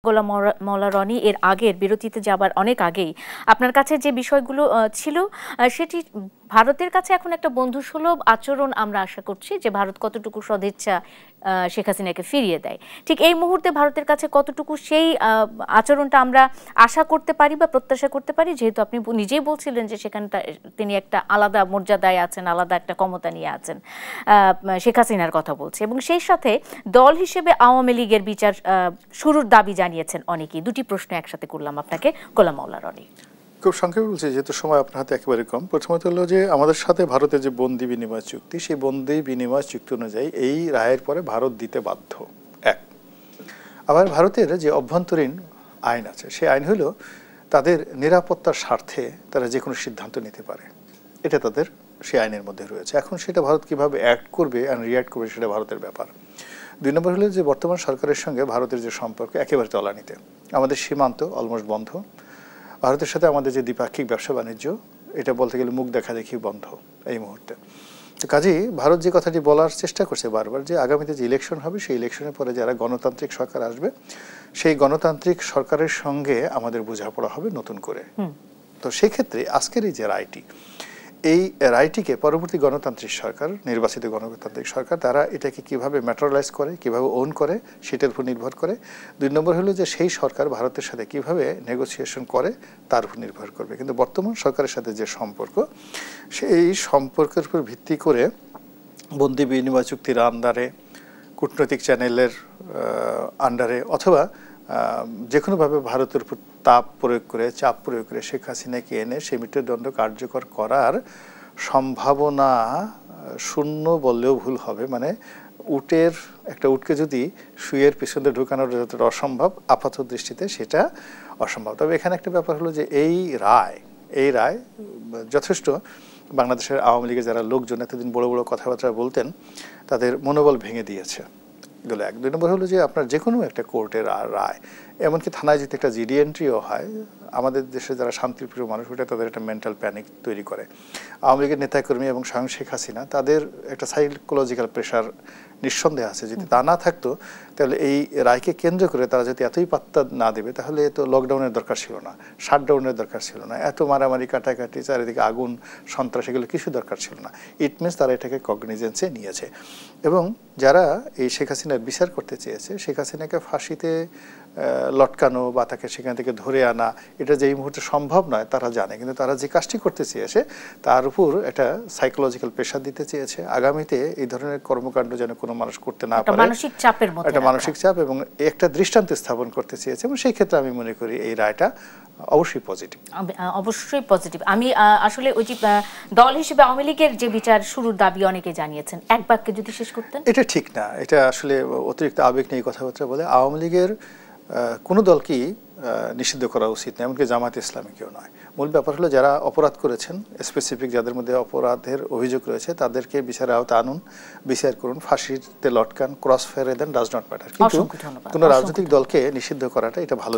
গোলাম মওলা রনি এর আগের বিরতিতে যাবার অনেক আগেই আপনার কাছে যে বিষয়গুলো ছিল সেটি ভারতের কাছে এখন একটা বন্ধুসুলভ আচরণ আমরা আশা করছি যে ভারত কতটুকু সদিচ্ছা শেখ হাসিনাকে ফিরিয়ে দেয়, ঠিক এই মুহূর্তে ভারতের কাছে কতটুকু সেই আচরণটা আমরা আশা করতে পারি বা প্রত্যাশা করতে পারি, যেহেতু আপনি নিজেই বলছিলেন যে সেখানটা তিনি একটা আলাদা মর্যাদায় আছেন, আলাদা একটা ক্ষমতা নিয়ে আছেন, শেখ হাসিনার কথা বলছি, এবং সেই সাথে দল হিসেবে আওয়ামী লীগের বিচার শুরুর দাবি জানিয়েছেন অনেকেই। দুটি প্রশ্ন একসাথে করলাম আপনাকে, গোলাম মওলা রনি। খুব সংক্ষেপে বলছি, যেহেতু সময় আপনার হাতে একেবারে কম। প্রথমত হলো যে আমাদের সাথে ভারতের যে বন্দি বিনিময় চুক্তি, সেই বন্দি বিনিময় চুক্তি অনুযায়ী এই রায়ের পরে ভারত দিতে বাধ্য। এক, আবার ভারতের যে অভ্যন্তরীণ আইন আছে, সেই আইন হলো তাদের নিরাপত্তার স্বার্থে তারা যে কোনো সিদ্ধান্ত নিতে পারে, এটা তাদের সেই আইনের মধ্যে রয়েছে। এখন সেটা ভারত কিভাবে অ্যাক্ট করবে আর রিঅ্যাক্ট করবে সেটা ভারতের ব্যাপার। দুই নম্বর হলো যে বর্তমান সরকারের সঙ্গে ভারতের যে সম্পর্ক একেবারে তলানিতে, আমাদের সীমান্ত অলমোস্ট বন্ধ, ভারতের সাথে আমাদের যে দ্বিপাক্ষিক ব্যবসা বাণিজ্য এটা বলতে গেলে মুখ দেখা দেখি বন্ধ এই মুহূর্তে। তো কাজেই ভারত যে কথাটি বলার চেষ্টা করছে বারবার যে আগামীতে যে ইলেকশন হবে সেই ইলেকশনের পরে যারা গণতান্ত্রিক সরকার আসবে সেই গণতান্ত্রিক সরকারের সঙ্গে আমাদের বোঝাপড়া হবে নতুন করে। তো সেই ক্ষেত্রে আজকের এই যে রায়টি, এই রায়টিকে পরবর্তী গণতান্ত্রিক সরকার, নির্বাচিত গণতান্ত্রিক সরকার, তারা এটাকে কিভাবে ম্যাটেরিয়ালাইজ করে, কিভাবে ওন করে সেটার উপর নির্ভর করে। দুই নম্বর হলো যে সেই সরকার ভারতের সাথে কিভাবে নেগোসিয়েশন করে তার উপর নির্ভর করবে। কিন্তু বর্তমান সরকারের সাথে যে সম্পর্ক, সেই সম্পর্কের উপর ভিত্তি করে বন্দি বিনিময় চুক্তির আন্ডারে, কূটনৈতিক চ্যানেলের আন্ডারে অথবা যে কোনোভাবে ভারতের উপর চাপ প্রয়োগ করে শেখ হাসিনাকে এনে সেই মৃত্যুদণ্ড কার্যকর করার সম্ভাবনা শূন্য বললেও ভুল হবে। মানে একটা উটকে যদি শুয়ের পিছনে ঢুকানোর যতটা অসম্ভব, আপাত দৃষ্টিতে সেটা অসম্ভব। তবে এখানে একটা ব্যাপার হলো যে এই রায় যথেষ্ট বাংলাদেশের আওয়ামী লীগের যারা লোকজন এতদিন বড় বড় কথাবার্তা বলতেন তাদের মনোবল ভেঙে দিয়েছে, এগুলো এক। দুই নম্বর হলো যে আপনার যে কোনো একটা কোর্টের রায়, এমনকি থানায় যদি একটা জিডি এন্ট্রিও হয়, আমাদের দেশে যারা শান্তিপ্রিয় মানুষ ওটা তাদের একটা মেন্টাল প্যানিক তৈরি করে। আওয়ামী লীগের নেতাকর্মী এবং স্বয়ং শেখ হাসিনা তাদের একটা সাইকোলজিক্যাল প্রেশার নিঃসন্দেহে আছে। যদি তা না থাকতো তাহলে এই রায়কে কেন্দ্র করে তারা যদি এতই পাত্তা না দেবে তাহলে তো লকডাউনের দরকার ছিল না, শাটডাউনের দরকার ছিল না, এত মারামারি কাটাকাটি, চারিদিকে আগুন সন্ত্রাস, এগুলো কিছু দরকার ছিল না। ইট মিনস তারা এটাকে কগনিজেন্সে নিয়েছে। এবং যারা এই শেখ হাসিনার বিচার করতে চেয়েছে, শেখ হাসিনাকে ফাঁসিতে লটকানো বা তাকে সেখান থেকে ধরে আনা, এটা যে এই মুহূর্তে সম্ভব নয় তারা জানে, কিন্তু তারা যে কাজটি করতে চেয়েছে তার উপর একটা সাইকোলজিক্যাল প্রেশার দিতে চেয়েছে। আগামীতে এই ধরনের কর্মকাণ্ড যেন কোনো মানুষ করতে না পারে, মানসিক চাপের মধ্যে, একটা মানসিক চাপ, এবং একটা দৃষ্টান্ত স্থাপন করতে চেয়েছে। এবং সেই ক্ষেত্রে আমি মনে করি এই রায়টা অবশ্যই পজিটিভ। অবশ্যই পজিটিভ। আমি আসলে ওই যে দল হিসেবে আওয়ামী লীগের যে বিচার শুরুর দাবি অনেকে জানিয়েছেন, এক বাক্যে যদি শেষ করতেন। এটা ঠিক না, এটা আসলে অতিরিক্ত আবেগ নিয়ে কথাবার্তা বলে। আওয়ামী লীগের কোনো দলকেই নিষিদ্ধ করা উচিত না, এমনকি জামায়াত ইসলামীকেও নয়। মূল ব্যাপার হলো যারা অপরাধ করেছেন, স্পেসিফিক যাদের মধ্যে অপরাধের অভিযোগ রয়েছে তাদেরকে বিচারের আওতায় আনুন, বিচার করুন, ফাঁসিতে লটকান, ক্রস ফায়ারে দেন, ডাজ নট ম্যাটার। কিন্তু কোনো রাজনৈতিক দলকে নিষিদ্ধ করাটা এটা ভালো।